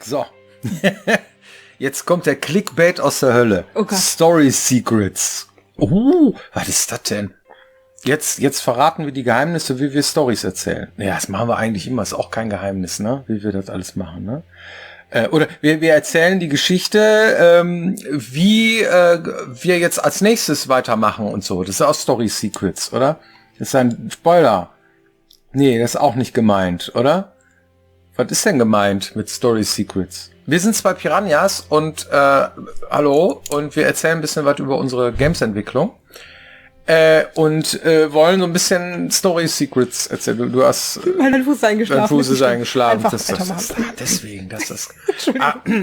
So. Jetzt kommt der Clickbait aus der Hölle. Oh Gott. Story Secrets. Was ist das denn? Jetzt verraten wir die Geheimnisse, wie wir Storys erzählen. Ja, das machen wir eigentlich immer. Ist auch kein Geheimnis, ne? Wie wir das alles machen, ne? Oder wir erzählen die Geschichte, wie wir jetzt als nächstes weitermachen und so. Das ist auch Story Secrets, oder? Das ist ein Spoiler. Nee, das ist auch nicht gemeint, oder? Was ist denn gemeint mit Story Secrets? Wir sind zwei Piranhas und hallo, und wir erzählen ein bisschen was über unsere Games-Entwicklung. Und wollen so ein bisschen Story Secrets erzählen. Du hast mein Fuß ist eingeschlafen. Dein Fuß ist eingeschlafen. Deswegen.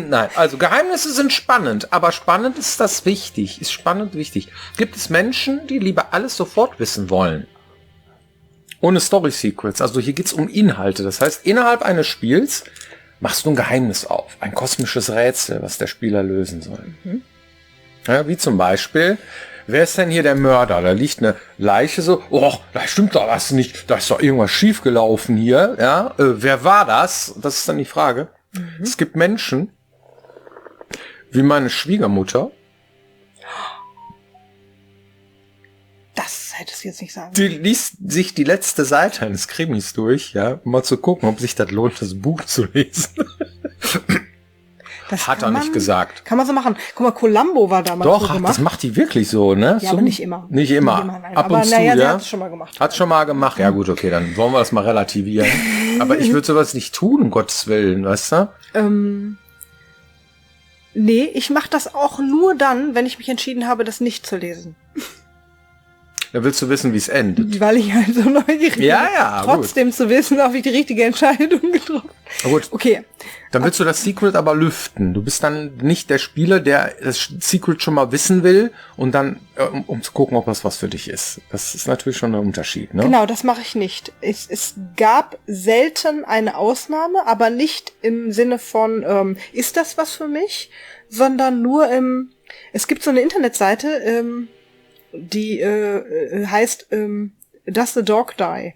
Nein, also Geheimnisse sind spannend, aber spannend ist das wichtig. Ist spannend wichtig. Gibt es Menschen, die lieber alles sofort wissen wollen? Ohne Story Secrets. Also hier geht's um Inhalte. Das heißt, innerhalb eines Spiels machst du ein Geheimnis auf. Ein kosmisches Rätsel, was der Spieler lösen soll. Ja, wie zum Beispiel, wer ist denn hier der Mörder? Da liegt eine Leiche so, da stimmt doch was nicht, da ist doch irgendwas schiefgelaufen hier. Ja, wer war das? Das ist dann die Frage. Es gibt Menschen, wie meine Schwiegermutter, Das hättest du jetzt nicht sagen. die liest sich die letzte Seite eines Krimis durch, ja, um mal zu gucken, ob sich das lohnt, das Buch zu lesen. Das Hat er nicht gesagt. Kann man so machen. Guck mal, Columbo war damals so Doch, gemacht. das macht die wirklich so, ne? Ja, so, aber nicht immer. Nicht immer. Nein. Ab Aber und zu, naja, sie ja. hat es schon mal gemacht. Hat schon mal gemacht. Ja gut, okay, dann wollen wir das mal relativieren. Aber ich würde sowas nicht tun, um Gottes Willen, weißt du? Nee, ich mache das auch nur dann, wenn ich mich entschieden habe, das nicht zu lesen. Da willst du wissen, wie es endet. Weil ich halt so neugierig bin. Ja, Trotzdem zu wissen, ob ich die richtige Entscheidung getroffen habe. Gut. Okay. Dann willst du das Secret aber lüften. Du bist dann nicht der Spieler, der das Secret schon mal wissen will und dann, um zu gucken, ob das was für dich ist. Das ist natürlich schon ein Unterschied, ne? Genau, das mache ich nicht. Es gab selten eine Ausnahme, aber nicht im Sinne von, ist das was für mich? Sondern nur es gibt so eine Internetseite, die heißt Does the Dog Die?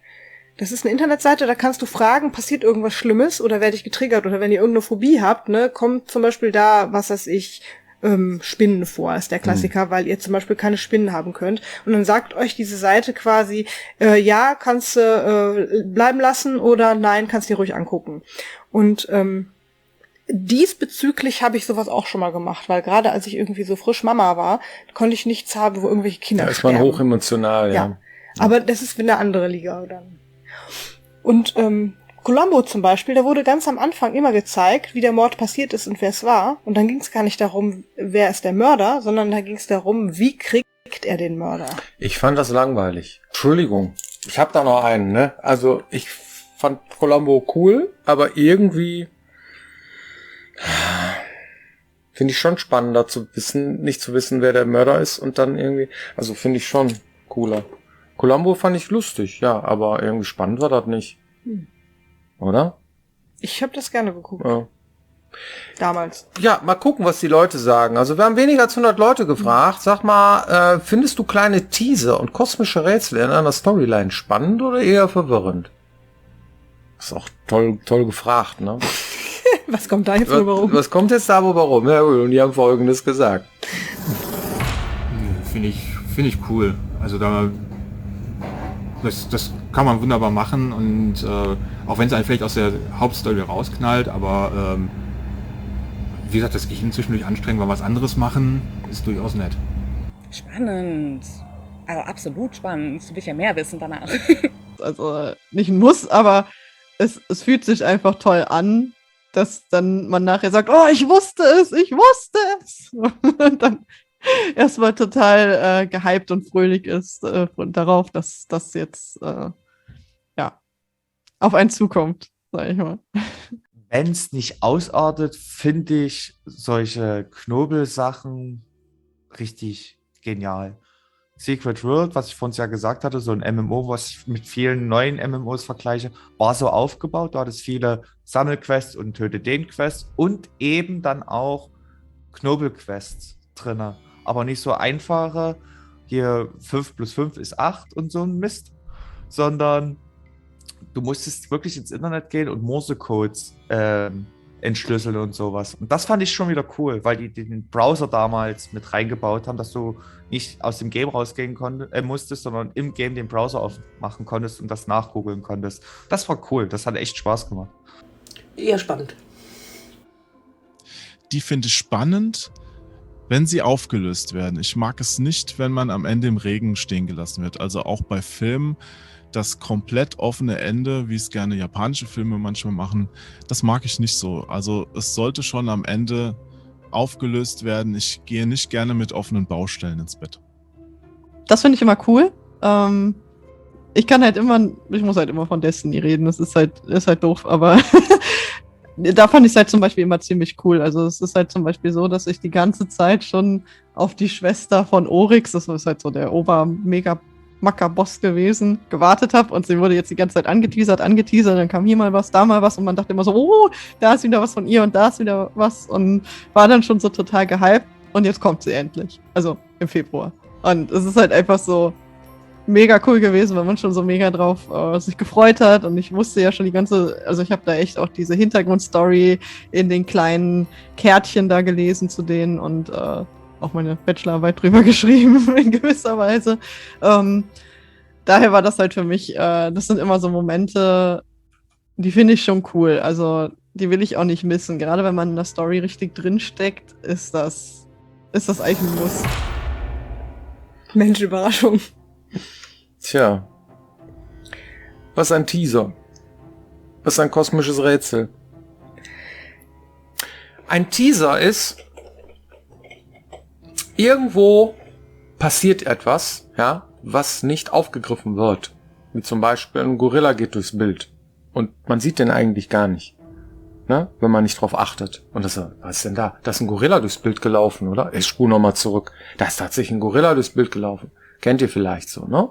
Das ist eine Internetseite, da kannst du fragen, passiert irgendwas Schlimmes oder werde ich getriggert oder wenn ihr irgendeine Phobie habt, ne, kommt zum Beispiel da, was weiß ich, Spinnen vor, ist der Klassiker, weil ihr zum Beispiel keine Spinnen haben könnt. Und dann sagt euch diese Seite quasi, ja, kannst du bleiben lassen oder nein, kannst dir ruhig angucken. Und diesbezüglich habe ich sowas auch schon mal gemacht, weil gerade als ich irgendwie so frisch Mama war, konnte ich nichts haben, wo irgendwelche Kinder Da ist man sterben. hochemotional, ja. Aber das ist eine andere Liga dann. Und Columbo zum Beispiel, da wurde ganz am Anfang immer gezeigt, wie der Mord passiert ist und wer es war. Und dann ging es gar nicht darum, wer ist der Mörder, sondern da ging es darum, wie kriegt er den Mörder. Ich fand das langweilig. Entschuldigung. Ich habe da noch einen, ne? Also ich fand Columbo cool, aber irgendwie finde ich schon spannender zu wissen, nicht zu wissen, wer der Mörder ist und dann irgendwie, also finde ich schon cooler. Columbo fand ich lustig, ja, aber irgendwie spannend war das nicht. Oder? Ich habe das gerne geguckt. Ja. Damals. Ja, mal gucken, was die Leute sagen. Also wir haben weniger als 100 Leute gefragt. Sag mal, findest du kleine Teaser und kosmische Rätsel in einer Storyline spannend oder eher verwirrend? Ist auch toll gefragt, ne? Was kommt da jetzt drüber rum? Was kommt jetzt da wohl rum? Ja, und die haben Folgendes gesagt. Finde ich cool. Also das kann man wunderbar machen und auch wenn es einen vielleicht aus der Hauptstory rausknallt, aber wie gesagt, das Gehirn zwischendurch anstrengen, weil was anderes machen, ist durchaus nett. Spannend. Also absolut spannend. Du willst ja mehr wissen danach. Also nicht ein Muss, aber es fühlt sich einfach toll an, dass dann man nachher sagt, oh, ich wusste es. Und dann erstmal total gehypt und fröhlich ist darauf, dass das jetzt auf einen zukommt, sag ich mal. Wenn es nicht ausartet, finde ich solche Knobelsachen richtig genial. Secret World, was ich vorhin ja gesagt hatte, so ein MMO, was ich mit vielen neuen MMOs vergleiche, war so aufgebaut. Da hat es viele Sammelquests und Töte den Quests und eben dann auch Knobelquests drin. Aber nicht so einfache, hier 5 + 5 ist 8 und so ein Mist, sondern du musstest wirklich ins Internet gehen und Morse-Codes entschlüsseln und sowas. Und das fand ich schon wieder cool, weil die den Browser damals mit reingebaut haben, dass du nicht aus dem Game rausgehen musstest, sondern im Game den Browser aufmachen konntest und das nachgoogeln konntest. Das war cool, das hat echt Spaß gemacht. Eher spannend. Die finde ich spannend, wenn sie aufgelöst werden. Ich mag es nicht, wenn man am Ende im Regen stehen gelassen wird. Also auch bei Filmen, das komplett offene Ende, wie es gerne japanische Filme manchmal machen, das mag ich nicht so. Also es sollte schon am Ende aufgelöst werden. Ich gehe nicht gerne mit offenen Baustellen ins Bett. Das finde ich immer cool. Ich muss halt immer von Destiny reden. Das ist halt doof, aber da fand ich es halt zum Beispiel immer ziemlich cool. Also es ist halt zum Beispiel so, dass ich die ganze Zeit schon auf die Schwester von Oryx, das ist halt so der Ober-Mega-Macker-Boss gewesen, gewartet habe und sie wurde jetzt die ganze Zeit angeteasert, dann kam hier mal was, da mal was und man dachte immer so, oh, da ist wieder was von ihr und da ist wieder was und war dann schon so total gehypt und jetzt kommt sie endlich. Also im Februar. Und es ist halt einfach so mega cool gewesen, weil man schon so mega drauf sich gefreut hat und ich wusste ja schon also ich habe da echt auch diese Hintergrundstory in den kleinen Kärtchen da gelesen zu denen und auch meine Bachelorarbeit drüber geschrieben in gewisser Weise. Daher war das halt für mich, das sind immer so Momente, die finde ich schon cool, also die will ich auch nicht missen, gerade wenn man in der Story richtig drinsteckt, ist das eigentlich ein Muss. Mensch, Überraschung. Tja. Was ein Teaser. Was ein kosmisches Rätsel. Ein Teaser ist, irgendwo passiert etwas, ja, was nicht aufgegriffen wird. Wie zum Beispiel ein Gorilla geht durchs Bild. Und man sieht den eigentlich gar nicht. Ne? Wenn man nicht drauf achtet. Und was ist denn da? Da ist ein Gorilla durchs Bild gelaufen, oder? Ich spule nochmal zurück. Da ist tatsächlich ein Gorilla durchs Bild gelaufen. Kennt ihr vielleicht so, ne?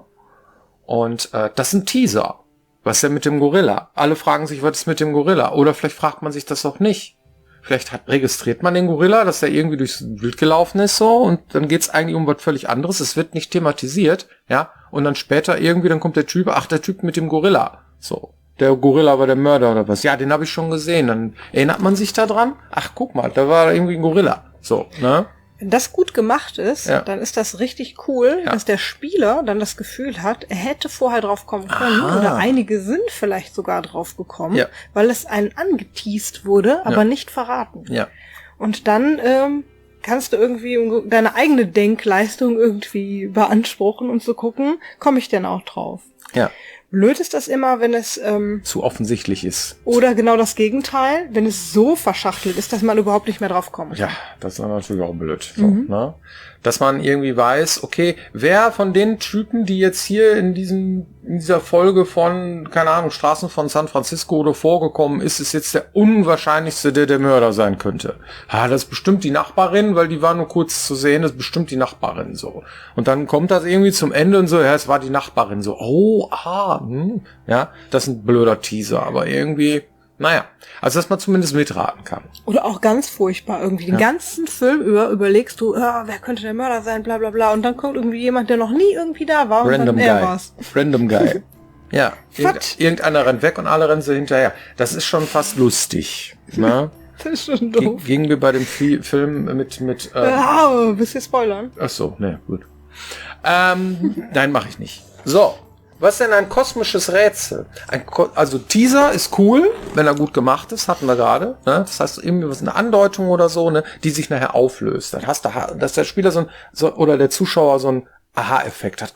Und das ist ein Teaser. Was ist denn mit dem Gorilla? Alle fragen sich, was ist mit dem Gorilla? Oder vielleicht fragt man sich das auch nicht. Vielleicht registriert man den Gorilla, dass er irgendwie durchs Bild gelaufen ist so und dann geht's eigentlich um was völlig anderes. Es wird nicht thematisiert, ja. Und dann später irgendwie, dann kommt der Typ mit dem Gorilla. So, der Gorilla war der Mörder oder was. Ja, den habe ich schon gesehen. Dann erinnert man sich da dran. Ach, guck mal, da war irgendwie ein Gorilla. So, ne? Wenn das gut gemacht ist, Ja. dann ist das richtig cool, Ja. dass der Spieler dann das Gefühl hat, er hätte vorher drauf kommen können Aha. oder einige sind vielleicht sogar drauf gekommen, Ja. weil es einen angeteast wurde, aber Ja. nicht verraten. Ja. Und dann kannst du irgendwie deine eigene Denkleistung irgendwie beanspruchen und zu gucken, komme ich denn auch drauf? Ja. Blöd ist das immer, wenn es Zu offensichtlich ist. oder genau das Gegenteil, wenn es so verschachtelt ist, dass man überhaupt nicht mehr drauf kommt. Ja, das ist dann natürlich auch blöd. So, ne? Dass man irgendwie weiß, okay, wer von den Typen, die jetzt hier in dieser Folge von, keine Ahnung, Straßen von San Francisco oder vorgekommen ist, ist jetzt der unwahrscheinlichste, der Mörder sein könnte. Das ist bestimmt die Nachbarin, weil die war nur kurz zu sehen, das ist bestimmt die Nachbarin so. Und dann kommt das irgendwie zum Ende und so, ja, es war die Nachbarin so. Ja, das ist ein blöder Teaser, aber irgendwie, naja, also dass man zumindest mitraten kann. Oder auch ganz furchtbar irgendwie. Den ganzen Film über überlegst du, wer könnte der Mörder sein, bla bla bla. Und dann kommt irgendwie jemand, der noch nie irgendwie da war und Random dann er Guy. war's. Random Guy. Ja, Was? irgendeiner rennt weg und alle rennen so hinterher. Das ist schon fast lustig. Ne? Das ist schon doof. Gingen wir bei dem Film mit Willst du spoilern? ach so, ne, gut. Nein, mache ich nicht. So, was ist denn ein kosmisches Rätsel? Also Teaser ist cool, wenn er gut gemacht ist, hatten wir gerade. Ne? Das heißt, irgendwie was eine Andeutung oder so, ne, die sich nachher auflöst. Dann hast du, dass der Spieler oder der Zuschauer so einen Aha-Effekt hat.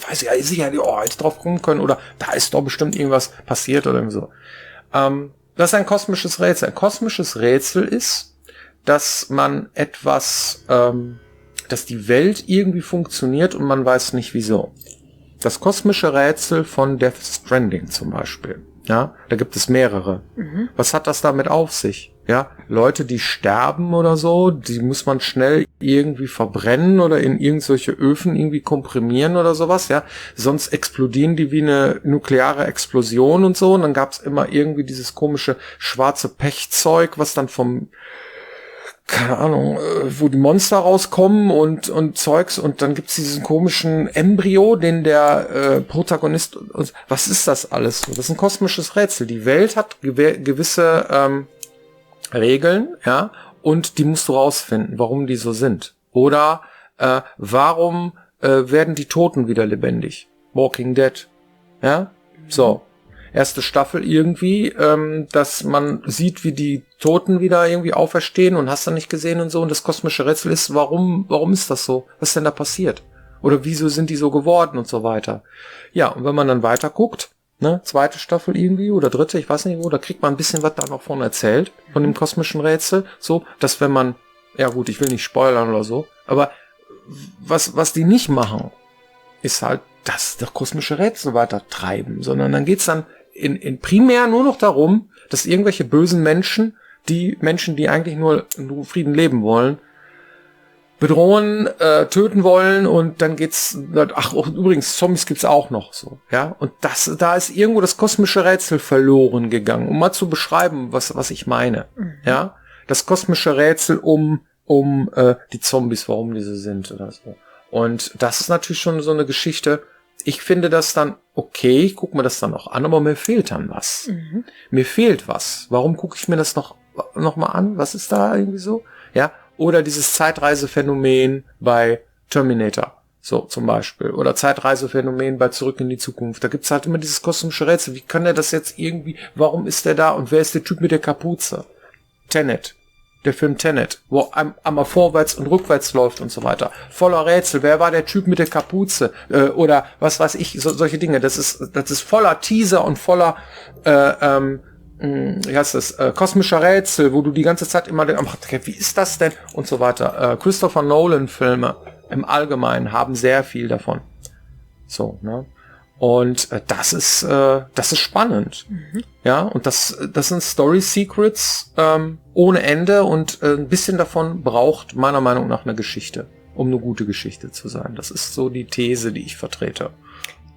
Weiß ich ja sicher, hätte drauf kommen können oder da ist doch bestimmt irgendwas passiert oder irgendwie so. Das ist ein kosmisches Rätsel. Ein kosmisches Rätsel ist, dass man etwas, dass die Welt irgendwie funktioniert und man weiß nicht wieso. Das kosmische Rätsel von Death Stranding zum Beispiel. Ja, da gibt es mehrere. Was hat das damit auf sich? Ja, Leute, die sterben oder so, die muss man schnell irgendwie verbrennen oder in irgendwelche Öfen irgendwie komprimieren oder sowas, ja. Sonst explodieren die wie eine nukleare Explosion und so. Und dann gab's immer irgendwie dieses komische schwarze Pechzeug, was dann keine Ahnung, wo die Monster rauskommen und Zeugs und dann gibt's diesen komischen Embryo, den der Protagonist, was ist das alles? Das ist ein kosmisches Rätsel. Die Welt hat gewisse Regeln, ja, und die musst du rausfinden, warum die so sind. Oder warum werden die Toten wieder lebendig? Walking Dead. Ja, so. Erste Staffel irgendwie, dass man sieht, wie die Toten wieder irgendwie auferstehen und hast du nicht gesehen und so. Und das kosmische Rätsel ist, warum ist das so? Was ist denn da passiert? Oder wieso sind die so geworden und so weiter? Ja, und wenn man dann weiter guckt, ne, zweite Staffel irgendwie oder dritte, ich weiß nicht wo, da kriegt man ein bisschen was da noch von erzählt, von dem kosmischen Rätsel. So, dass wenn man, ja gut, ich will nicht spoilern oder so, aber was die nicht machen, ist halt das kosmische Rätsel weiter treiben, sondern dann geht's dann in primär nur noch darum, dass irgendwelche bösen Menschen, die eigentlich nur in Frieden leben wollen, bedrohen, töten wollen und dann geht's, ach, übrigens, Zombies gibt's auch noch so, ja, und da ist irgendwo das kosmische Rätsel verloren gegangen, um mal zu beschreiben, was ich meine, ja, das kosmische Rätsel um die Zombies, warum diese sind oder so. Und das ist natürlich schon so eine Geschichte. Ich finde das dann okay, ich gucke mir das dann auch an, aber mir fehlt dann was. Mir fehlt was. Warum gucke ich mir das noch mal an? Was ist da irgendwie so? Ja, oder dieses Zeitreisephänomen bei Terminator, so zum Beispiel. Oder Zeitreisephänomen bei Zurück in die Zukunft. Da gibt's halt immer dieses kosmische Rätsel. Wie kann der das jetzt irgendwie, warum ist der da und wer ist der Typ mit der Kapuze? Tenet. Der Film Tenet, wo einmal vorwärts und rückwärts läuft und so weiter. Voller Rätsel. Wer war der Typ mit der Kapuze? Oder was weiß ich, solche Dinge. Das ist voller Teaser und voller, wie heißt das, kosmischer Rätsel, wo du die ganze Zeit immer denkst, okay, wie ist das denn? Und so weiter. Christopher Nolan Filme im Allgemeinen haben sehr viel davon. So, ne? Und das ist spannend. Ja, und das sind Story Secrets ohne Ende und ein bisschen davon braucht meiner Meinung nach eine Geschichte, um eine gute Geschichte zu sein. Das ist so die These, die ich vertrete.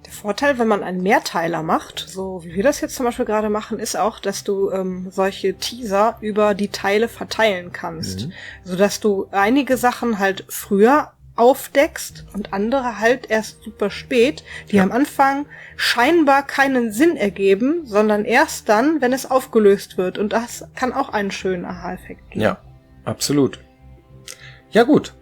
Der Vorteil, wenn man einen Mehrteiler macht, so wie wir das jetzt zum Beispiel gerade machen, ist auch, dass du solche Teaser über die Teile verteilen kannst, sodass du einige Sachen halt früher aufdeckst und andere halt erst super spät, die am Anfang scheinbar keinen Sinn ergeben, sondern erst dann, wenn es aufgelöst wird. Und das kann auch einen schönen Aha-Effekt geben. Ja, absolut. Ja gut.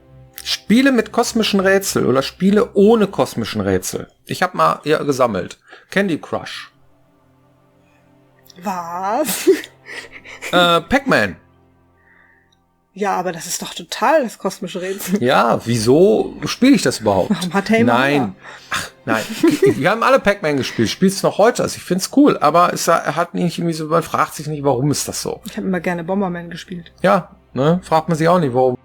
Spiele mit kosmischen Rätsel oder Spiele ohne kosmischen Rätsel. Ich habe mal gesammelt. Candy Crush. Was? Pac-Man. Ja, aber das ist doch total das kosmische Rätsel. Ja, wieso spiele ich das überhaupt? Warum hat er immer Nein. mehr? Ach, nein. Wir haben alle Pac-Man gespielt. Spiel's noch heute. Also ich find's cool, aber er hat nicht irgendwie so, man fragt sich nicht, warum ist das so? Ich habe immer gerne Bomberman gespielt. Ja, ne? Fragt man sich auch nicht, warum,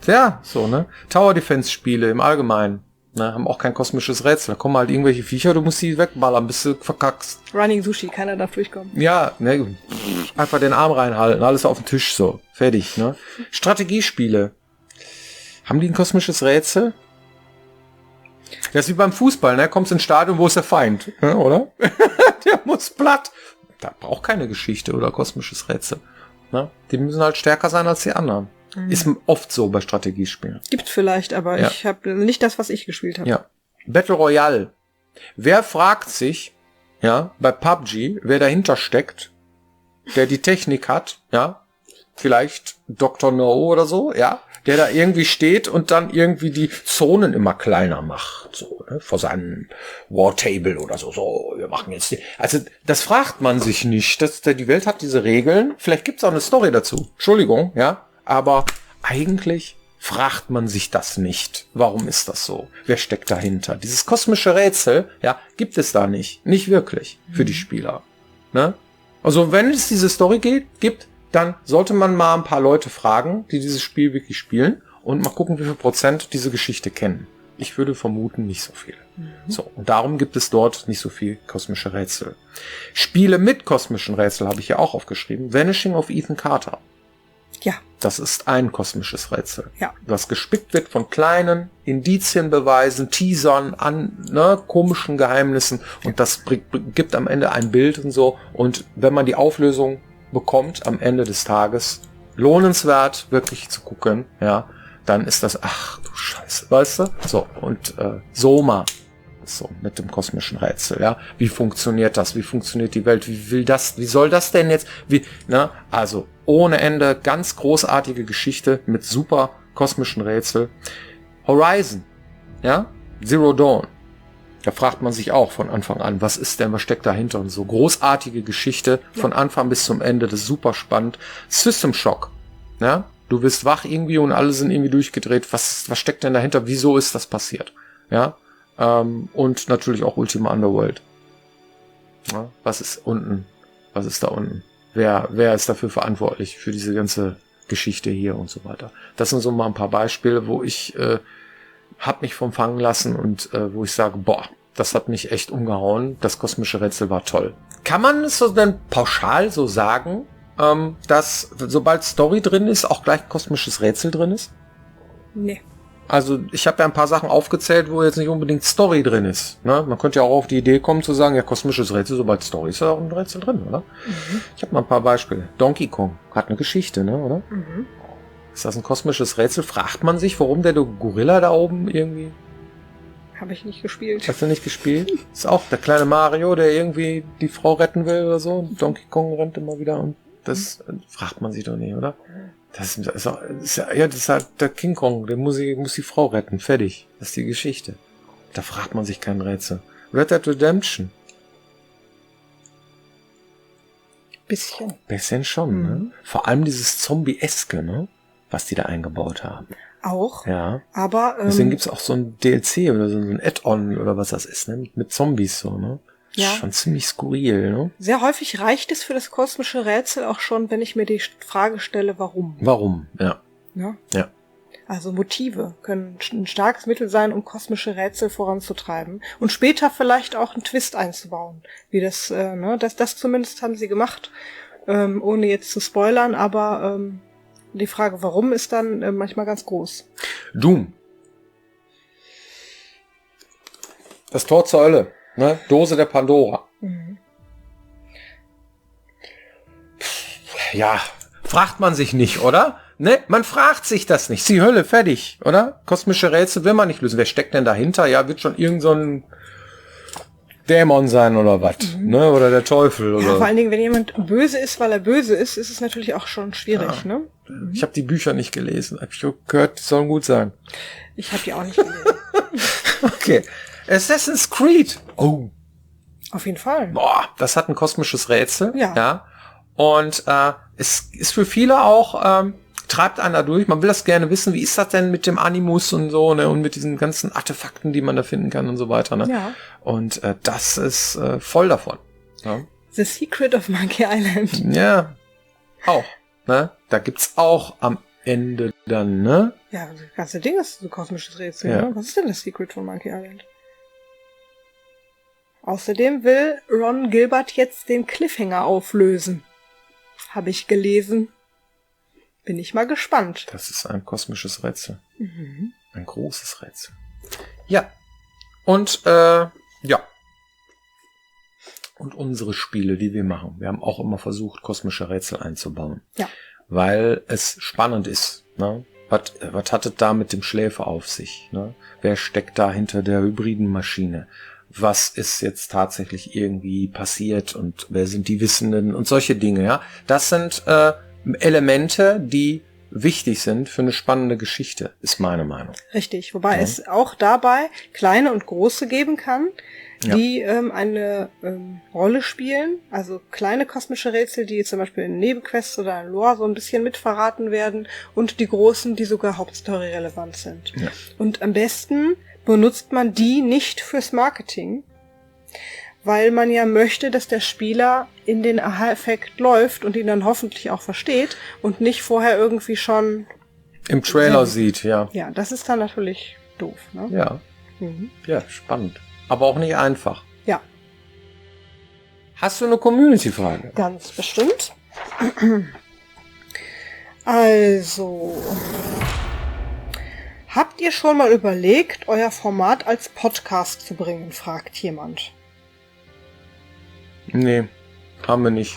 ja, so, ne? Tower Defense Spiele im Allgemeinen, ne? Haben auch kein kosmisches Rätsel. Da kommen halt irgendwelche Viecher, du musst die wegballern, bis du verkackst. Running Sushi, keiner darf durchkommen. Ja, ne? Einfach den Arm reinhalten, alles auf den Tisch, so. Fertig, ne? Strategiespiele. Haben die ein kosmisches Rätsel? Das ist wie beim Fußball, ne? Kommst ins Stadion, wo ist der Feind, ne? Oder? Der muss platt. Da braucht keine Geschichte oder kosmisches Rätsel. Ne? Die müssen halt stärker sein als die anderen. Ist oft so bei Strategiespielen. Gibt vielleicht, aber Ja. ich habe nicht das, was ich gespielt habe. Ja. Battle Royale. Wer fragt sich, ja, bei PUBG, wer dahinter steckt, der die Technik hat, ja, vielleicht Dr. No oder so, ja, der da irgendwie steht und dann irgendwie die Zonen immer kleiner macht, so, ne, vor seinem Wartable oder so, wir machen jetzt also, das fragt man sich nicht, die Welt hat diese Regeln, vielleicht gibt's auch eine Story dazu, Entschuldigung, ja, aber eigentlich fragt man sich das nicht. Warum ist das so? Wer steckt dahinter? Dieses kosmische Rätsel, ja, gibt es da nicht. Nicht wirklich für die Spieler. Ne? Also wenn es diese Story gibt, dann sollte man mal ein paar Leute fragen, die dieses Spiel wirklich spielen und mal gucken, wie viel Prozent diese Geschichte kennen. Ich würde vermuten, nicht so viel. So, und darum gibt es dort nicht so viel kosmische Rätsel. Spiele mit kosmischen Rätsel habe ich ja auch aufgeschrieben. Vanishing of Ethan Carter. Ja. Das ist ein kosmisches Rätsel. Ja. Was gespickt wird von kleinen Indizienbeweisen, Teasern, komischen Geheimnissen. Und das gibt am Ende ein Bild und so. Und wenn man die Auflösung bekommt am Ende des Tages, lohnenswert wirklich zu gucken, ja, dann ist das, ach du Scheiße, weißt du? So, und Soma jetzt so mit dem kosmischen Rätsel, ja. Wie funktioniert das? Wie funktioniert die Welt? Wie soll das denn jetzt? Also ohne Ende, ganz großartige Geschichte mit super kosmischen Rätsel. Horizon, ja, Zero Dawn. Da fragt man sich auch von Anfang an, was steckt dahinter und so. Großartige Geschichte, von Anfang bis zum Ende, das ist super spannend. System Shock, ja, du bist wach irgendwie und alle sind irgendwie durchgedreht. Was steckt denn dahinter? Wieso ist das passiert? Ja, und natürlich auch Ultima Underworld. Ja, was ist unten? Was ist da unten? Wer ist dafür verantwortlich für diese ganze Geschichte hier und so weiter? Das sind so mal ein paar Beispiele, wo ich hab mich vom fangen lassen und wo ich sage, boah, das hat mich echt umgehauen. Das kosmische Rätsel war toll. Kann man es so denn pauschal so sagen, dass sobald Story drin ist, auch gleich ein kosmisches Rätsel drin ist? Nee. Also ich habe ja ein paar Sachen aufgezählt, wo jetzt nicht unbedingt Story drin ist. Ne? Man könnte ja auch auf die Idee kommen zu sagen, ja, kosmisches Rätsel, sobald Story ist, ja auch ein Rätsel drin, oder? Mhm. Ich habe mal ein paar Beispiele. Donkey Kong hat eine Geschichte, ne, oder? Mhm. Ist das ein kosmisches Rätsel? Fragt man sich, warum der Gorilla da oben irgendwie... Habe ich nicht gespielt. Hast du nicht gespielt? Ist auch der kleine Mario, der irgendwie die Frau retten will oder so. Donkey Kong rennt immer wieder und das fragt man sich doch nicht, oder? Das ist halt der King Kong, der muss die Frau retten. Fertig. Das ist die Geschichte. Da fragt man sich kein Rätsel. Red Dead Redemption. Bisschen schon, ne? Vor allem dieses Zombie-eske, ne? Was die da eingebaut haben. Auch. Ja. Aber deswegen gibt's auch so ein DLC oder so ein Add-on oder was das ist, ne? Mit Zombies so, ne? Ja. Ist schon ziemlich skurril, ne? Sehr häufig reicht es für das kosmische Rätsel auch schon, wenn ich mir die Frage stelle, warum. Warum, ja. Ja. Also Motive können ein starkes Mittel sein, um kosmische Rätsel voranzutreiben und später vielleicht auch einen Twist einzubauen. Wie das, das zumindest haben sie gemacht, ohne jetzt zu spoilern, aber die Frage, warum, ist dann manchmal ganz groß. Doom. Das Tor zur Hölle. Ne? Dose der Pandora. Mhm. Ja, fragt man sich nicht, oder? Ne? Man fragt sich das nicht. Die Hölle, fertig, oder? Kosmische Rätsel will man nicht lösen. Wer steckt denn dahinter? Ja, wird schon irgend so ein Dämon sein oder was, ne? Oder der Teufel oder. Ja, vor allen Dingen, wenn jemand böse ist, weil er böse ist, ist es natürlich auch schon schwierig, ne? Ich habe die Bücher nicht gelesen. Hab ich gehört, die sollen gut sein. Ich habe die auch nicht gelesen. Okay. Assassin's Creed. Oh. Auf jeden Fall. Boah, das hat ein kosmisches Rätsel. Ja. Und es ist für viele auch, treibt einen da durch. Man will das gerne wissen, wie ist das denn mit dem Animus und so, ne? Und mit diesen ganzen Artefakten, die man da finden kann und so weiter, ne? Ja. Und das ist voll davon. Ja. The Secret of Monkey Island. Ja, auch. Ne? Da gibt's auch am Ende dann, ne? Ja, das ganze Ding ist so ein kosmisches Rätsel. Ja. Ne? Was ist denn das Secret von Monkey Island? Außerdem will Ron Gilbert jetzt den Cliffhanger auflösen. Habe ich gelesen. Bin ich mal gespannt. Das ist ein kosmisches Rätsel. Mhm. Ein großes Rätsel. Ja. Und, ja. Und unsere Spiele, die wir machen. Wir haben auch immer versucht, kosmische Rätsel einzubauen. Ja. Weil es spannend ist. Ne? Was hat es da mit dem Schläfer auf sich? Ne? Wer steckt da hinter der hybriden Maschine? Was ist jetzt tatsächlich irgendwie passiert und wer sind die Wissenden und solche Dinge, ja? Das sind Elemente, die wichtig sind für eine spannende Geschichte, ist meine Meinung. Richtig, wobei es auch dabei kleine und große geben kann, die eine Rolle spielen. Also kleine kosmische Rätsel, die zum Beispiel in Nebenquests oder in Lore so ein bisschen mitverraten werden und die großen, die sogar Hauptstory relevant sind. Ja. Und am besten benutzt man die nicht fürs Marketing, weil man ja möchte, dass der Spieler in den Aha-Effekt läuft und ihn dann hoffentlich auch versteht und nicht vorher irgendwie schon im Trailer sieht, ja. Ja, das ist dann natürlich doof, ne? Ja. Mhm. Ja, spannend. Aber auch nicht einfach. Ja. Hast du eine Community-Frage? Ganz bestimmt. Also, habt ihr schon mal überlegt, euer Format als Podcast zu bringen, fragt jemand. Nee, haben wir nicht.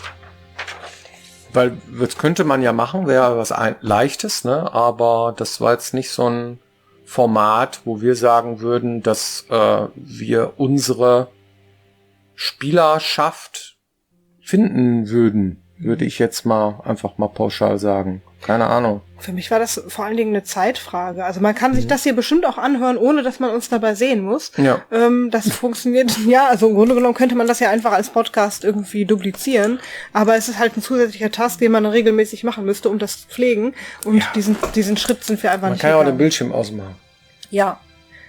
Weil, das könnte man ja machen, wäre was Leichtes, ne? Aber das war jetzt nicht so ein Format, wo wir sagen würden, dass wir unsere Spielerschaft finden würden, würde ich jetzt mal einfach mal pauschal sagen. Keine Ahnung. Für mich war das vor allen Dingen eine Zeitfrage. Also man kann sich das hier bestimmt auch anhören, ohne dass man uns dabei sehen muss. Ja. Das funktioniert, ja, also im Grunde genommen könnte man das ja einfach als Podcast irgendwie duplizieren, aber es ist halt ein zusätzlicher Task, den man regelmäßig machen müsste, um das zu pflegen. Und diesen Schritt sind wir einfach Man nicht kann ja auch den gegangen. Bildschirm ausmachen. Ja.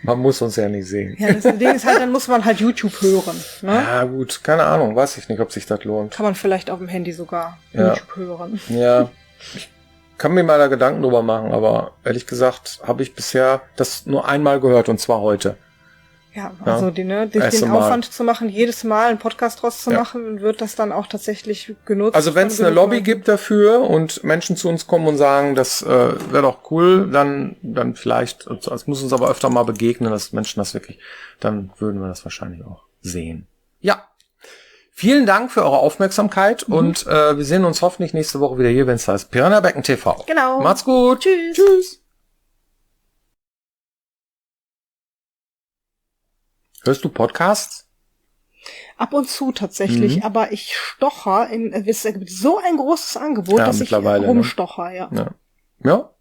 Man muss uns ja nicht sehen. Ja, das Ding ist halt, dann muss man halt YouTube hören. Ne? Ja, gut, keine Ahnung, weiß ich nicht, ob sich das lohnt. Kann man vielleicht auf dem Handy sogar Ja. YouTube hören. Ja, ich kann mir mal da Gedanken drüber machen, aber ehrlich gesagt habe ich bisher das nur einmal gehört und zwar heute. Ja, also den erste Mal. Aufwand zu machen, jedes Mal einen Podcast draus zu Ja. machen, wird das dann auch tatsächlich genutzt. Also wenn es von eine genug Lobby Leuten? gibt dafür und Menschen zu uns kommen und sagen, das wäre doch cool, dann vielleicht, es muss uns aber öfter mal begegnen, dass Menschen das wirklich, dann würden wir das wahrscheinlich auch sehen. Ja, vielen Dank für eure Aufmerksamkeit und wir sehen uns hoffentlich nächste Woche wieder hier, wenn es heißt Piranha Becken TV. Genau. Macht's gut. Tschüss. Tschüss. Hörst du Podcasts? Ab und zu tatsächlich, aber ich stocher es gibt so ein großes Angebot, Ja, dass ich mittlerweile, ne? rumstocher, ja. Ja.